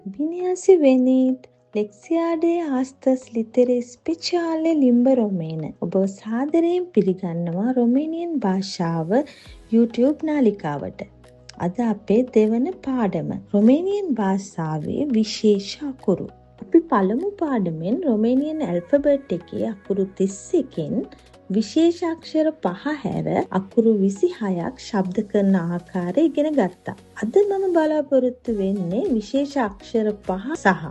Biniasi venit Lexiade astas litere speciale limba romene. ඔබ සාදරයෙන් පිළිගන්නවා රොමේනියන් භාෂාව YouTube නාලිකාවට. අද අපේ දෙවන පාඩම රොමේනියන් භාෂාවේ විශේෂ අකුරු. අපි පළමු පාඩමෙන් රොමේනියන් ඇල්ෆබෙට් එකේ අකුරු 31කින් විශේෂ අක්ෂර 5 හැර අකුරු 26ක් ශබ්ද කරන ආකාරය ඉගෙන ගත්තා. අද මම බලාපොරොත්තු වෙන්නේ විශේෂ අක්ෂර 5 සහ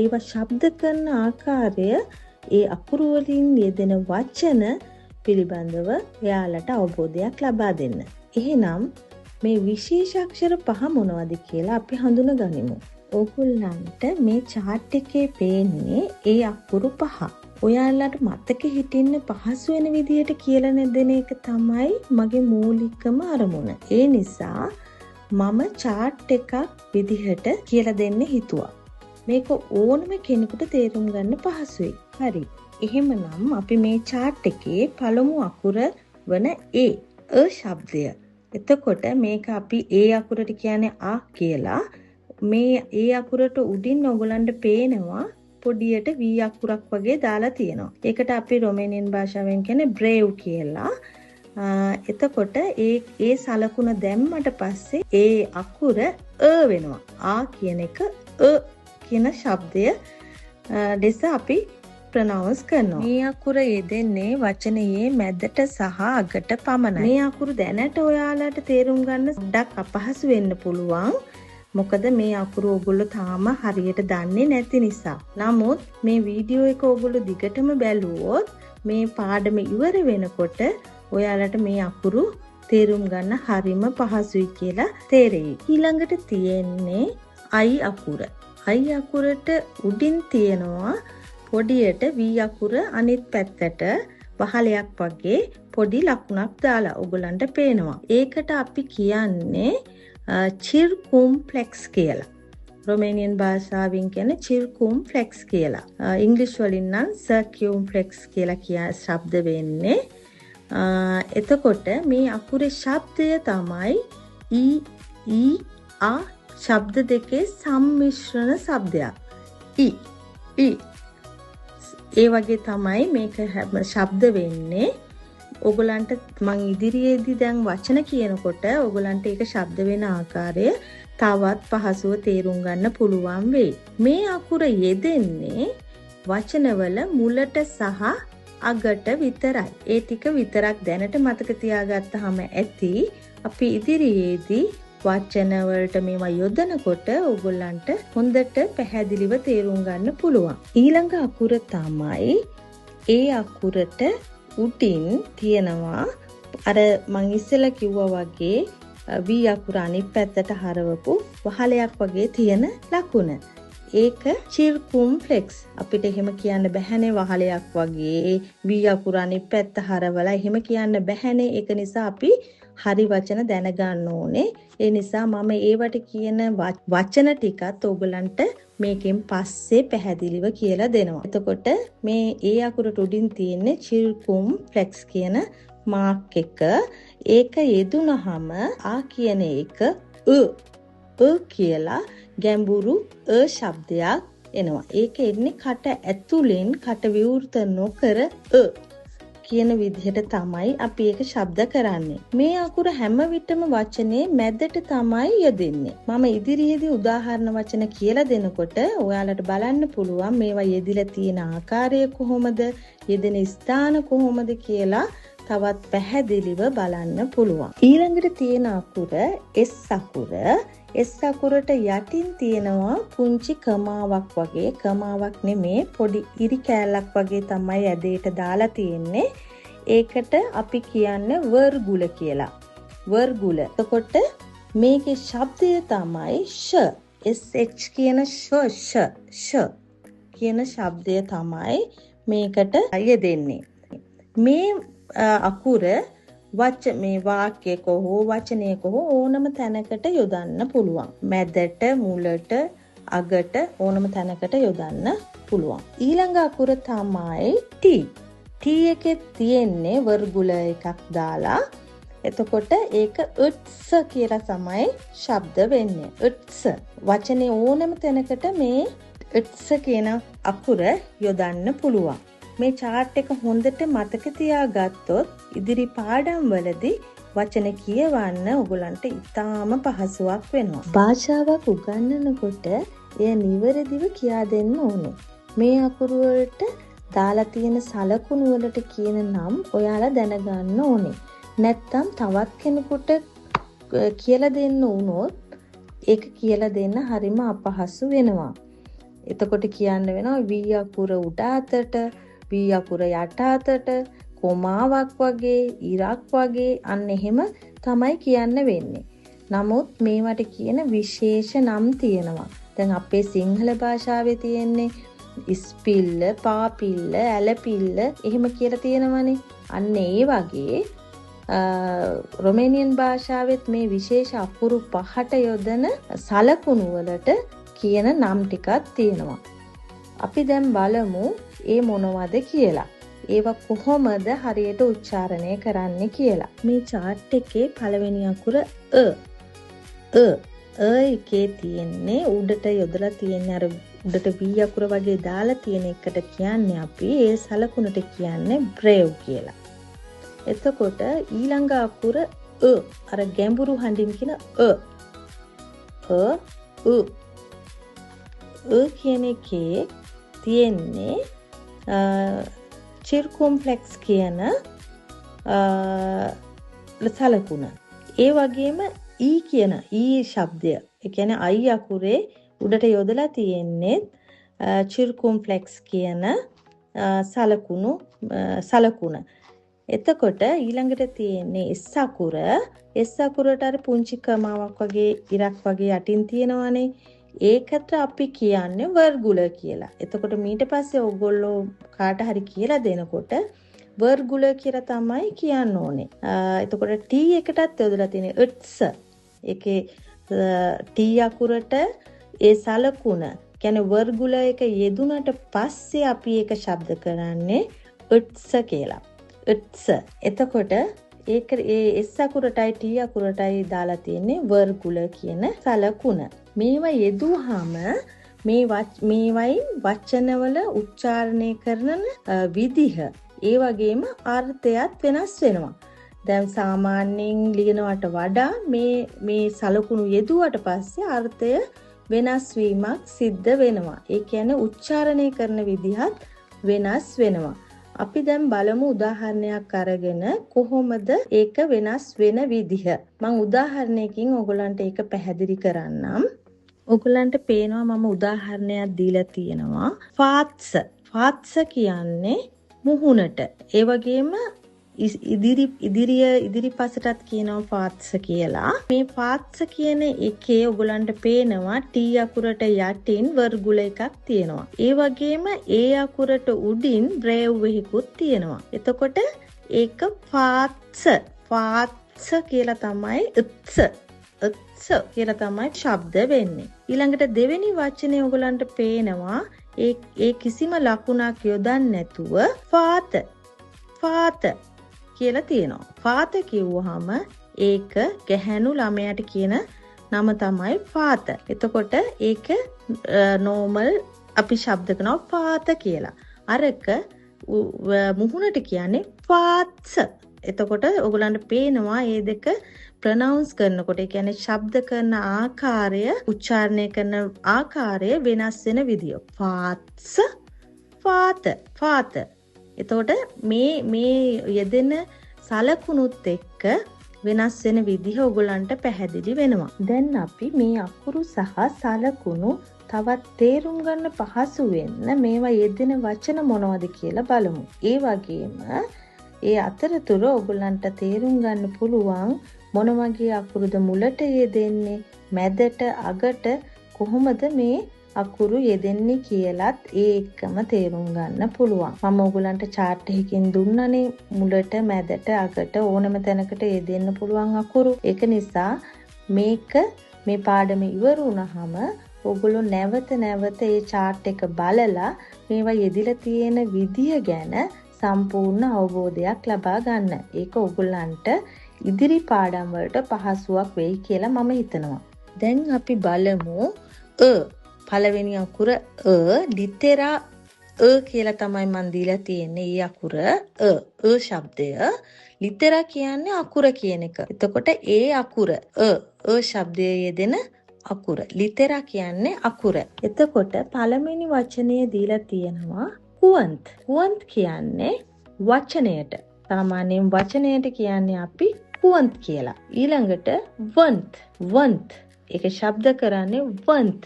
ඒවා ශබ්ද කරන ආකාරය ඒ අකුරු වලින් යෙදෙන වචන පිළිබඳව එයාලට අවබෝධයක් ලබා දෙන්න. එහෙනම් මේ විශේෂ අක්ෂර 5 මොනවද කියලා අපි හඳුනගනිමු. ඕගොල්ලන්ට මේ chart එකේ පේන්නේ ඒ අකුරු 5. ඔයාලට මතක හිටින්න පහසු වෙන විදියට කියලා දෙන එක තමයි මගේ මූලිකම අරමුණ. ඒ නිසා මම chart එකක් විදිහට කියලා දෙන්න හිතුවා. මේක ඕනම කෙනෙකුට තේරුම් ගන්න පහසුයි. හරි. එහෙමනම් අපි මේ chart එකේ පළමු අකුර වන A ශබ්දය. එතකොට මේක අපි A අකුරට කියන්නේ A කියලා. මේ A අකුරට උඩින් ඔයගලන්ට පේනවා පොඩියට V අකුරක් වගේ දාලා තියෙනවා. ඒකට අපි රොමේනියන් භාෂාවෙන් කියන්නේ බ්‍රේව් කියලා. එතකොට ඒ සලකුණ දැම්මට පස්සේ ඒ අකුර වෙනවා. ආ කියන එක කියන ශබ්දය දෙස අපි ප්‍රනවුන්ස් කරනවා. මේ අකුර යෙදෙන්නේ වචනයේ මැදට සහ අගට පමණයි. මේ අකුරු දැනට ඔයාලට තේරුම් ගන්න ඩක් අපහසු වෙන්න පුළුවන්. මොකද මේ අකුරු ඔයගොල්ලෝ තාම හරියට දන්නේ නැති නිසා. නමුත් මේ වීඩියෝ එක ඔයගොල්ලෝ දිගටම බැලුවොත් මේ පාඩම ඉවර වෙනකොට ඔයාලට මේ අකුරු තේරුම් ගන්න හරිම පහසුයි කියලා තේරෙයි. ඊළඟට තියෙන්නේ I අකුර. I අකුරට උඩින් තියෙනවා පොඩියට V අකුර අනිත් පැත්තට වහලයක් වගේ පොඩි ලකුණක් දාලා ඔයගලන්ට පේනවා. ඒකට අපි කියන්නේ චිර්කුම්ෆ්ලෙක්ස් කියලා. රොමේනියන් භාෂාවෙන් කියන්නේ චිර්කුම්ෆ්ලෙක්ස් කියලා. ඉංග්‍රීසි වලින් නම් සර්කියුම්ෆ්ලෙක්ස් කියලා කියන ශබ්ද වෙන්නේ. එතකොට මේ අකුරේ ශබ්දය තමයි ඊ ආ ශබ්ද දෙකේ සම්මිශ්‍රණ શબ્දයක්. ඊ ඒ වගේ තමයි මේක ශබ්ද වෙන්නේ. ඔයගලන්ට මං ඉදිරියේදී දැන් වචන කියනකොට ඔයගලන්ට ඒක ශබ්ද වෙන ආකාරය තවත් පහසුව තේරුම් ගන්න පුළුවන් වෙයි. මේ අකුර යෙදෙන්නේ වචනවල මුලට සහ අගට විතරයි. ඒ ටික විතරක් දැනට මතක තියාගත්තාම ඇති. අපි ඉදිරියේදී වචන වලට මේවා යොදනකොට ඔයගලන්ට හොඳට පැහැදිලිව තේරුම් ගන්න පුළුවන්. ඊළඟ අකුර තමයි ඒ අකුරට උඩින් තියෙනවා අර මං ඉස්සෙල්ලා කිව්වා වගේ V අකුර අනිත් පැත්තට හරවපු වහලයක් වගේ තියෙන ලකුණ. ඒක චිර්කුම්ෆ්ලෙක්ස්. අපිට එහෙම කියන්න බැහැනේ වහලයක් වගේ V අකුර අනිත් පැත්ත හරවලා එහෙම කියන්න බැහැනේ. ඒක නිසා අපි හරි වචන දැනගන්න ඕනේ. ඒ නිසා මම ඒවට කියන වචන ටිකත් ඔයගලන්ට මේකෙන් පස්සේ පැහැදිලිව කියලා දෙනවා. එතකොට මේ ඒ අකුරට උඩින් තියෙන චිර්කුම්ෆ්ලෙක්ස් කියන මාක් එක. ඒක යෙදුනහම ආ කියන එක කියලා ගැඹුරු ශබ්දයක් එනවා. ඒක එන්නේ කට ඇතුලෙන් කට විවෘත නොකර කියන විදිහට තමයි අපි ඒක ශබ්ද කරන්නේ. මේ අකුර හැම විටම වචනේ මැදට තමයි යෙදෙන්නේ. මම ඉදිරියේදී උදාහරණ වචන කියලා දෙනකොට ඔයාලට බලන්න පුළුවන් මේවා යෙදිලා තියෙන ආකාරය කොහොමද, යෙදෙන ස්ථාන කොහොමද කියලා තවත් පැහැදිලිව බලන්න පුළුවන්. ඊළඟට තියෙන අකුර S අකුර. S අකුරට යටින් තියෙනවා පුංචි කමාවක් වගේ. කමාවක් නෙමේ පොඩි ඉරි කෑල්ලක් වගේ තමයි ඇදේට දාලා තියෙන්නේ. ඒකට අපි කියන්නේ වර්ගුල කියලා. වර්ගුල. එතකොට මේකේ ශබ්දය තමයි SH කියන ෂ කියන ශබ්දය තමයි මේකට යෙදෙන්නේ. මේ අකුර මේ වාක්‍යයක හෝ වචනයක හෝ ඕනම තැනකට යොදන්න පුළුවන්. මැදට, මුලට, අගට ඕනම තැනකට යොදන්න පුළුවන්. ඊළඟ අකුර තමයි T. T එකේ තියෙන්නේ වර්ගුල එකක් දාලා එතකොට ඒක උත්ස කියලා තමයි ශබ්ද වෙන්නේ. උත්ස වචනේ ඕනම තැනකට මේ උත්ස කියන අකුර යොදන්න පුළුවන්. මේ chart එක හොඳට මතක තියාගත්තොත් ඉදිරි පාඩම් වලදී වචන කියවන්න ඔයගලන්ට ඉතාම පහසුවක් වෙනවා. භාෂාවක් උගන්වනකොට එය නිවැරදිව කියා දෙන්න ඕනේ. මේ අකුරු වලට දාලා තියෙන සලකුණු වලට කියන නම් ඔයාලා දැනගන්න ඕනේ. නැත්තම් තවත් කෙනෙකුට කියලා දෙන්න වුණොත් ඒක කියලා දෙන්න හරිම අපහසු වෙනවා. එතකොට කියන්න වෙනවා V අකුර උඩ අතට, V අකුර යට අතට, කොමාවක් වගේ, ඉරක් වගේ අන්න එහෙම තමයි කියන්න වෙන්නේ. නමුත් මේවට කියන විශේෂ නම් තියෙනවා. දැන් අපේ සිංහල භාෂාවේ තියෙන්නේ ඉස්පිල්ල, පාපිල්ල, ඇලපිල්ල එහෙම කියලා තියෙනවනේ. අන්න ඒ වගේ රොමේනියන් භාෂාවෙත් මේ විශේෂ අකුරු 5ට යොදන සලකුණු වලට කියන නම් ටිකක් තියෙනවා. අපි දැන් බලමු ඒ මොනවද කියලා. ඒවා කොහොමද හරියට උච්චාරණය කරන්නේ කියලා. මේ chart එකේ පළවෙනි අකුර එකේ තියෙන්නේ උඩට යොදලා තියෙන අර උඩට V අකුර වගේ දාලා තියෙන එකට කියන්නේ අපි ඒ සලකුණට කියන්නේ brave කියලා. එතකොට ඊළඟ අකුර අර ගැඹුරු හඬින් කියන කියන එකේ තියෙන්නේ circumflex කියන සලකුණ. ඒ වගේම කියන ශබ්දය. ඒ කියන්නේ I අකුරේ උඩට යොදලා තියෙන්නේ circumflex කියන සලකුණ. එතකොට ඊළඟට තියෙන්නේ S අකුර. S අකුරට අර පුංචි කමාවක් වගේ ඉරක් වගේ යටින් තියෙනවානේ. ඒකට අපි කියන්නේ වර්ගුල කියලා. එතකොට ඊට පස්සේ ඔයගොල්ලෝ කාට හරි කියලා දෙනකොට වර්ගුල කියලා තමයි කියන්න ඕනේ. එතකොට T එකටත් යොදලා තියෙන උත්ස. ඒකේ T අකුරට ඒ සලකුණ කියන්නේ වර්ගුල එක යෙදුනට පස්සේ අපි ඒක ශබ්ද කරන්නේ උත්ස කියලා. උත්ස. එතකොට ඒක ඒ S අකුරටයි T අකුරටයි දාලා තියෙන්නේ වර්ගුල කියන සලකුණ. මේවා යෙදුවාම මේවයි වචනවල උච්චාරණය කරන විදිහ ඒ වගේම අර්ථයත් වෙනස් වෙනවා. දැන් සාමාන්‍යයෙන් ලියනවට වඩා මේ සලකුණු යෙදුවට පස්සේ අර්ථය වෙනස් වීමක් සිද්ධ වෙනවා. ඒ කියන්නේ උච්චාරණය කරන විදිහත් වෙනස් වෙනවා. අපි දැන් බලමු උදාහරණයක් අරගෙන කොහොමද ඒක වෙනස් වෙන විදිහ. මම උදාහරණයකින් ඔයගලන්ට ඒක පැහැදිලි කරන්නම්. ඔයගලන්ට පේනවා මම උදාහරණයක් දීලා තියෙනවා. ෆාත්ස කියන්නේ මුහුණට. ඒ වගේම ඉදිරිපසටත් කියනවා ෆාත්ස කියලා. මේ ෆාත්ස කියන එකේ ඔයගලන්ට පේනවා T අකුරට යටින් වර්ගුල එකක් තියෙනවා. ඒ වගේම ඒ අකුරට උඩින් බ්‍රේව් එකකුත් තියෙනවා. එතකොට ඒක ෆාත්ස කියලා තමයි උත්ස කියලා තමයි ශබ්ද වෙන්නේ. ඊළඟට දෙවෙනි වචනේ ඔයගලන්ට පේනවා ඒ කිසිම ලකුණක් යොදන්නේ නැතුව ෆාත කියලා තියෙනවා. ෆාත කිව්වහම ඒක ගැහැණු ළමයාට කියන නම තමයි ෆාත. එතකොට ඒක නෝමල් අපි ශබ්ද කරනවා ෆාත කියලා. අරක මුහුණට කියන්නේ ෆාත්ස. එතකොට ඔයගලන්ට පේනවා මේ දෙක ප්‍රොනවුන්ස් කරනකොට ඒ කියන්නේ ශබ්ද කරන ආකාරය උච්චාරණය කරන ආකාරය වෙනස් වෙන විදිය. ෆාත්ස ෆාත. එතකොට මේ යෙදෙන සලකුණුත් එක්ක වෙනස් වෙන විදිහ ඔයගලන්ට පැහැදිලි වෙනවා. දැන් අපි මේ අකුරු සහ සලකුණු තවත් තේරුම් ගන්න පහසු වෙන්න මේවා යෙදෙන වචන මොනවද කියලා බලමු. ඒ වගේම ඒ අතරතුර ඔයගලන්ට තේරුම් ගන්න පුළුවන් මොන වගේ අකුරුද මුලට යෙදෙන්නේ, මැදට, අගට කොහොමද මේ අකුරු යෙදෙන්නේ කියලත් ඒ එක්කම තේරුම් ගන්න පුළුවන්. මම ඔයගලන්ට chart එකකින් දුන්නනේ මුලට, මැදට, අගට ඕනම තැනකට යෙදෙන්න පුළුවන් අකුරු. ඒක නිසා මේ පාඩම ඉවර වුණාම ඔයගොල්ලෝ නැවත ඒ chart එක බලලා මේවා යෙදිලා තියෙන විදිය ගැන සම්පූර්ණ අවබෝධයක් ලබා ගන්න. ඒක ඔයගලන්ට ඉදිරි පාඩම් වලට පහසුවක් වෙයි කියලා මම හිතනවා. දැන් අපි බලමු පළවෙනි අකුර ලිටරා කියලා තමයි මන් දීලා තියෙන්නේ. මේ අකුර ශබ්දය. ලිටරා කියන්නේ අකුර කියන එක. එතකොට ඒ අකුර ශබ්දයේ යෙදෙන අකුර. ලිටරා කියන්නේ අකුර. එතකොට පළවෙනි වචනය දීලා තියෙනවා හුවන්ත්. හුවන්ත් කියන්නේ වචනයට. සාමාන්‍යයෙන් වචනයට කියන්නේ අපි හුවන්ත් කියලා. ඊළඟට වන්ත්. ඒක ශබ්ද කරන්නේ වන්ත්.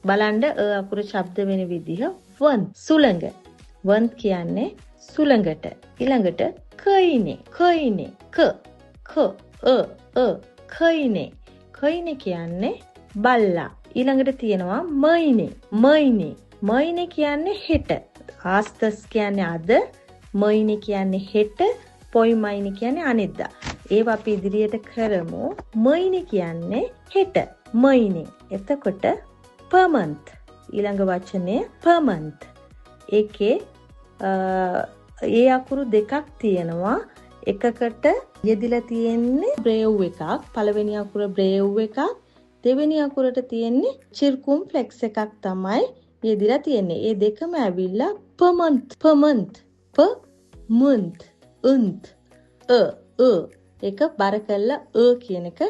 බලන්න අකුර ශබ්ද වෙන විදිහ වන්ත්. සුළඟ. වන්ත් කියන්නේ සුළඟට. ඊළඟට කයිනේ. කයිනේ කියන්නේ බල්ලා. ඊළඟට තියෙනවා මයිනේ කියන්නේ හෙට. ආස්තස් කියන්නේ අද, මයිනේ කියන්නේ හෙට, පොයිමයිනේ කියන්නේ අනිද්දා. ඒවා අපි ඉදිරියට කරමු. මයිනේ කියන්නේ හෙට. මයිනේ. එතකොට per-month. ඊළඟ වචනය per-month. ඒකේ ඒ අකුරු දෙකක් තියෙනවා. එකකට යෙදිලා තියෙන්නේ බ්‍රේව් එකක්. පළවෙනි අකුර බ්‍රේව් එකක්. දෙවෙනි අකුරට තියෙන්නේ චිර්කුම්ෆ්ලෙක්ස් එකක් තමයි යෙදිලා තියෙන්නේ. ඒ දෙකම ඇවිල්ලා per-month. ඒක බර කළා කියන එක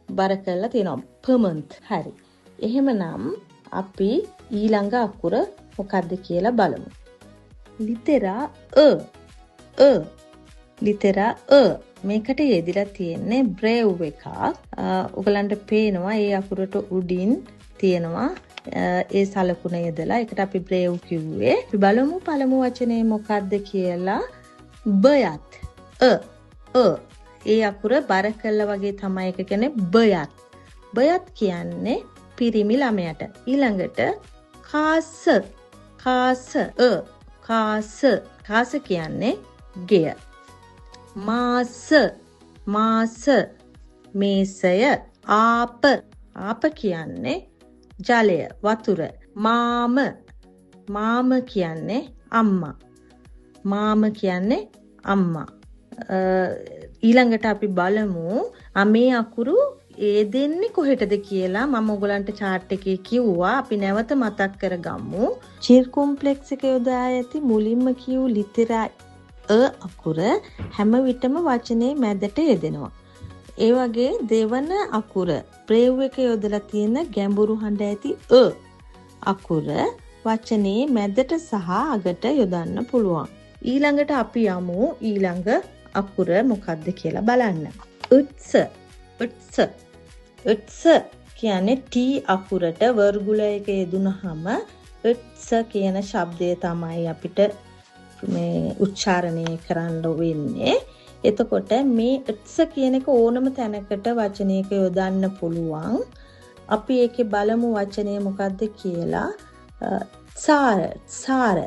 බර කළා තියෙනවා. per-month. හරි. එහෙමනම් අපි ඊළඟ අකුර මොකක්ද කියලා බලමු. ලිටරා ලිටරා මේකට යෙදිලා තියෙන්නේ බ්‍රේව් එකක්. ඔයගලන්ට පේනවා ඒ අකුරට උඩින් තියෙනවා ඒ සලකුණ යදලා. ඒකට අපි බ්‍රේව් කිව්වේ. අපි බලමු පළමු වචනේ මොකක්ද කියලා. බයත්. ඒ අකුර බර කළා වගේ තමයි එක කියන්නේ බයත්. බයත් කියන්නේ පිරිමි ළමයට. ඊළඟට කාස කියන්නේ ගෙය. මාස මේසය. ආප කියන්නේ ජලය, වතුර. මාම කියන්නේ අම්මා. ඊළඟට අපි බලමු මේ අකුරු ඒ දෙන්නේ කොහෙටද කියලා. මම ඔයගලන්ට chart එකේ කිව්වා. අපි නැවත මතක් කරගමු. චිර්කුම්ප්ලෙක්ස් එක යොදා ඇති මුලින්ම කියු ලිටරා අකුර හැම විටම වචනේ මැදට යෙදෙනවා. ඒ වගේ දෙවන අකුර බ්‍රේව් එක යොදලා තියෙන ගැඹුරු හඬ ඇති අකුර වචනේ මැදට සහ අගට යොදන්න පුළුවන්. ඊළඟට අපි යමු ඊළඟ අකුර මොකක්ද කියලා බලන්න. උත්ස කියන්නේ ටී අකුරට වර්ගුලයක යෙදුනහම උත්ස කියන શબ્දය තමයි අපිට මේ උච්චාරණය කරන්න වෙන්නේ. එතකොට මේ උත්ස කියන එක ඕනම තැනකට වචනයක යොදන්න පුළුවන්. අපි ඒකේ බලමු වචනය මොකක්ද කියලා. සාර.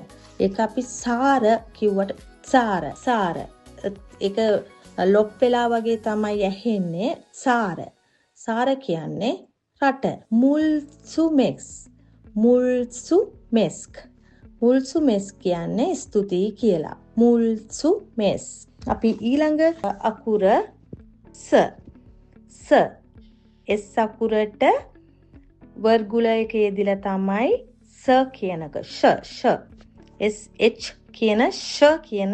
ඒක අපි සාර කිව්වට සාර. ඒක ලොප් වෙලා වගේ තමයි ඇහෙන්නේ. සාර කියන්නේ රට. මුල්සුමෙස් කියන්නේ ස්තුතියි කියලා. මුල්සුමෙස්. අපි ඊළඟ අකුර ස් අකුරට වර්ගුලයක යෙදිලා තමයි ස කියනක. sh කියන කියන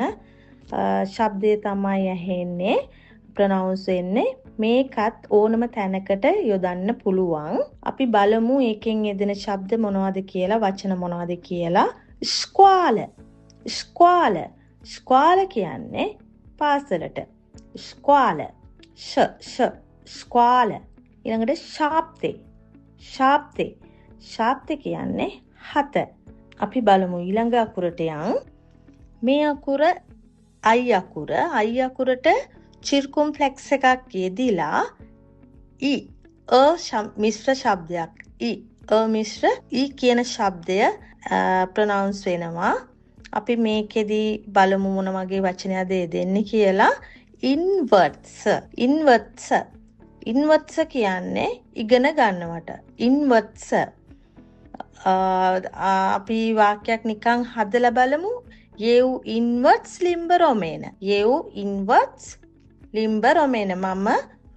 ශබ්දය තමයි ඇහෙන්නේ, ප්‍රොනවුන්ස් වෙන්නේ. මේකත් ඕනම තැනකට යොදන්න පුළුවන්. අපි බලමු ඒකෙන් යෙදෙන ශබ්ද මොනවද කියලා, වචන මොනවද කියලා. ස්ක්වාල කියන්නේ පාසලට. ස්ක්වාල. ස්ක්වාල. ඊළඟට ශාප්තේ කියන්නේ හත. අපි බලමු ඊළඟ අකුරට යන්. මේ අකුර අයි අකුරට චිර්කුම්ෆ්ලෙක්ස් එකක් යෙදිලා මිශ්‍ර ශබ්දයක් මිශ්‍ර කියන ශබ්දය ප්‍රොනවුන්ස් වෙනවා. අපි මේකෙදි බලමු මොන වගේ වචනයක්ද දෙන්නේ කියලා. ඉන්වර්ට්ස් කියන්නේ ඉගෙන ගන්නවට. ඉන්වර්ට්ස්. අපි වාක්‍යයක් නිකන් හදලා බලමු. Eu invert limber romena. Eu invert ලිම්බ රොමේන. මම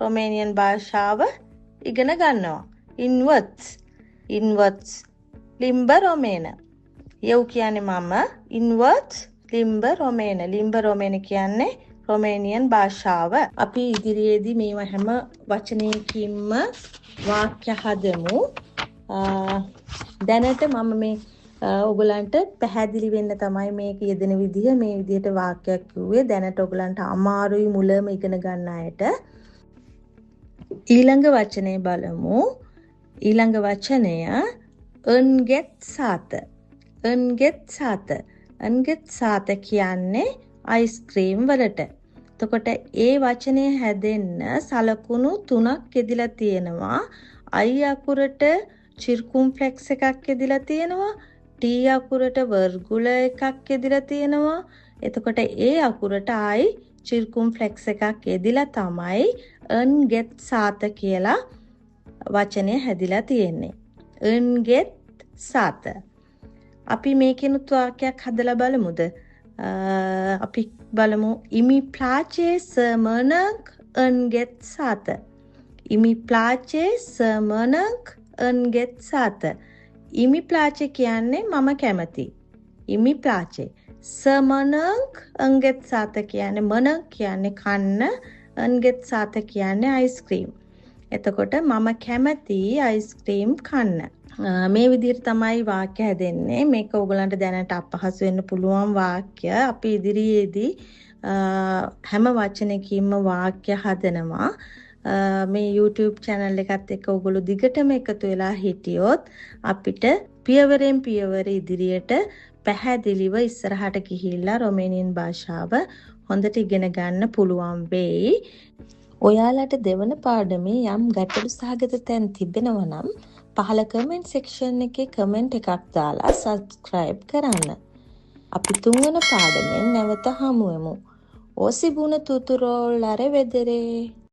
රොමේනියන් භාෂාව ඉගෙන ගන්නවා. ඉන්වර්ට්ස් ලිම්බ රොමේන. යව් කියන්නේ මම ඉන්වර්ට්ස් ලිම්බ රොමේන. ලිම්බ රොමේන කියන්නේ රොමේනියන් භාෂාව. අපි ඉදිරියේදී මේවා හැම වචනයකින්ම වාක්‍ය හදමු. දැනට මම මේ ඔයගලන්ට පැහැදිලි වෙන්න තමයි මේක යෙදෙන විදිහ මේ විදිහට වාක්‍යයක් කිව්වේ. දැනට ඔයගලන්ට අමාරුයි මුලම ඉගෙන ගන්න අයට. ඊළඟ වචනේ බලමු. ඊළඟ වචනය අන්ගෙත්සාත. අන්ගෙත්සාත කියන්නේ අයිස්ක්‍රීම් වලට. එතකොට ඒ වචනේ හැදෙන්න සලකුණු 3ක් යෙදিলা තියෙනවා. I අකුරට චිර්කුම්ෆ්ලෙක්ස් එකක් යෙදিলা තියෙනවා. T අකුරට වර්ගුල එකක් යෙදিলা තියෙනවා. එතකොට ඒ අකුරට I චිර්කුම්ෆ්ලෙක්ස් එකක් යෙදিলা තමයි අන්ගෙත්සාත කියලා වචනේ හැදිලා තියෙන්නේ. අන්ගෙත්සාත. අපි මේකෙනුත් වාක්‍යයක් හදලා බලමුද? අපි බලමු ඉමි ප්ලාචේ සර්මනක් අන්ගෙත්සාත. ඉමි ප්ලාචේ සර්මනක් අන්ගෙත්සාත. ඉමි ප්ලාචේ කියන්නේ මම කැමති. ඉමි ප්ලාචේ. සර්මනක් අන්ගෙත්සාත කියන්නේ මනක් කියන්නේ කන්න. අන්ගෙත්සාත කියන්නේ අයිස්ක්‍රීම්. එතකොට මම කැමති අයිස්ක්‍රීම් කන්න. මේ විදිහට තමයි වාක්‍ය හැදෙන්නේ. මේක ඔයගලන්ට දැනට අපහසු වෙන්න පුළුවන් වාක්‍ය. අපි ඉදිරියේදී හැම වචනයකින්ම වාක්‍ය හදනවා. මේ YouTube channel එකත් එක්ක ඔයගොල්ලෝ දිගටම එකතු වෙලා හිටියොත් අපිට පියවරෙන් පියවර ඉදිරියට පැහැදිලිව ඉස්සරහට ගිහිල්ලා රොමේනියන් භාෂාව හොඳට ඉගෙන ගන්න පුළුවන් වෙයි. ඔයාලට දෙවන පාඩමේ යම් ගැටලු සහගත තැන් තිබෙනවා නම් පහළ කමෙන්ට් සෙක්ෂන් එකේ කමෙන්ට් එකක් දාලා subscribe කරන්න. අපි තුන්වන පාඩමෙන් නැවත හමු වෙමු. ඕසිබුන තුතුරෝල් අර වෙදරේ